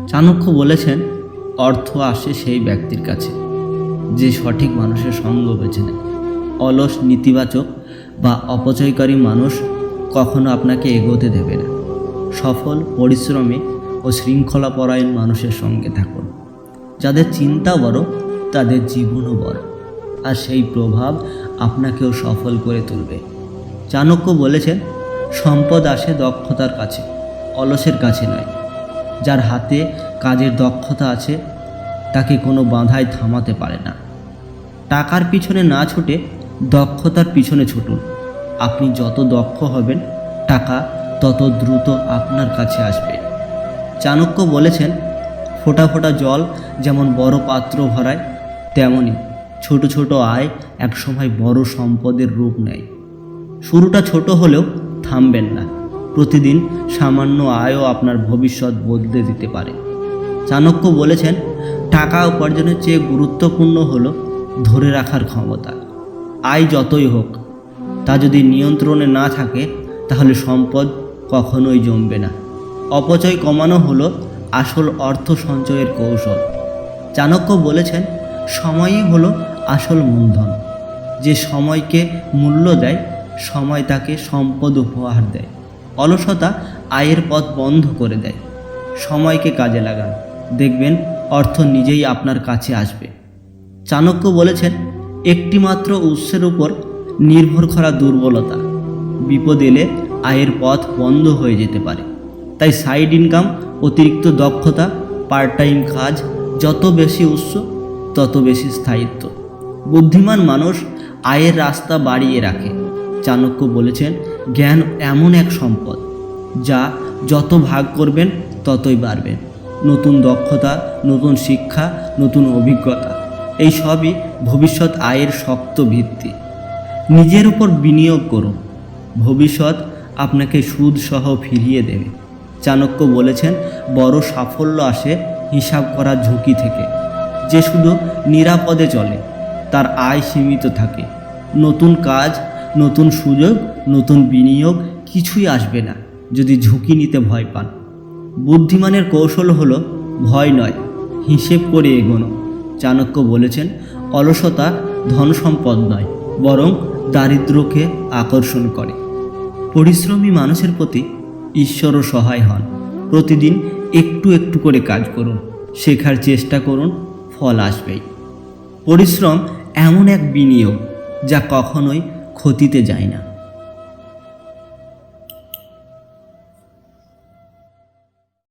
চাণক্য বলেছেন, অর্থ আসে সেই ব্যক্তির কাছে যে সঠিক মানুষের সঙ্গ বেছে নেয়। অলস, নেতিবাচক বা অপচয়কারী মানুষ কখনো আপনাকে এগোতে দেবে না। সফল, পরিশ্রমী ও শৃঙ্খলাপরায়ণ মানুষের সঙ্গে থাকুন। যাদের চিন্তা বড়, তাদের জীবনও বড়, আর সেই প্রভাব আপনাকেও সফল করে তুলবে। চাণক্য বলেছেন, সম্পদ আসে দক্ষতার কাছে, অলসের কাছে নয়। যার হাতে কাজের দক্ষতা আছে তাকে কোনো বাধাই থামাতে পারে না। টাকার পিছনে না ছুটে দক্ষতার পিছনে ছুটুন। আপনি যত দক্ষ হবেন, টাকা তত দ্রুত আপনার কাছে আসবে। চাণক্য বলেছেন, ফোঁটা ফোঁটা জল যেমন বড় পাত্র ভরায়, তেমনি ছোট ছোট আয় একসময় বড় সম্পদের রূপ নেয়। শুরুটা ছোট হলেও থামবেন না। প্রতিদিন সামান্য আয়ও আপনার ভবিষ্যৎ বদলে দিতে পারে। চাণক্য বলেছেন, টাকা উপার্জনের চেয়ে গুরুত্বপূর্ণ হলো ধরে রাখার ক্ষমতা। আয় যতই হোক, তা যদি নিয়ন্ত্রণে না থাকে তাহলে সম্পদ কখনোই জমবে না। অপচয় কমানো হলো আসল অর্থ সঞ্চয়ের কৌশল। চাণক্য বলেছেন, সময়ই হলো আসল মূলধন। যে সময়কে মূল্য দেয়, সময় তাকে সম্পদ উপহার দেয়। অলসতা আয়ের পথ বন্ধ করে দেয়। সময়কে কাজে লাগান, দেখবেন অর্থ নিজেই আপনার কাছে আসবে। চাণক্য বলেছেন, একটিমাত্র উৎসের উপর নির্ভর করা দুর্বলতা। বিপদ এলে আয়ের পথ বন্ধ হয়ে যেতে পারে। তাই সাইড ইনকাম, অতিরিক্ত দক্ষতা, পার্ট টাইম কাজ, যত বেশি উৎস তত বেশি স্থায়িত্ব। বুদ্ধিমান মানুষ আয়ের রাস্তা বাড়িয়ে রাখে। চাণক্য বলেছেন, জ্ঞান এমন এক সম্পদ যা যত ভাগ করবেন ততই বাড়বেন। নতুন দক্ষতা, নতুন শিক্ষা, নতুন অভিজ্ঞতা, এই সবই ভবিষ্যৎ আয়ের শক্ত ভিত্তি। নিজের উপর বিনিয়োগ করুন, ভবিষ্যৎ আপনাকে সুদ সহ ফিরিয়ে দেবে। চাণক্য বলেছেন, বড় সাফল্য আসে হিসাব করার ঝুঁকি থেকে। যে শুধু নিরাপদে চলে তার আয় সীমিত থাকে। নতুন কাজ, নতুন সুযোগ, নতুন বিনিয়োগ কিছুই আসবে না যদি ঝুঁকি নিতে ভয় পান। বুদ্ধিমানের কৌশল হলো ভয় নয়, হিসেব করে এগোনো। চাণক্য বলেছেন, অলসতা ধন সম্পদ নয়, বরং দারিদ্র্যকে আকর্ষণ করে। পরিশ্রমী মানুষের প্রতি ঈশ্বরও সহায় হন। প্রতিদিন একটু একটু করে কাজ করুন, শেখার চেষ্টা করুন, ফল আসবেই। পরিশ্রম এমন এক বিনিয়োগ যা কখনোই ক্ষতিতে যায় না।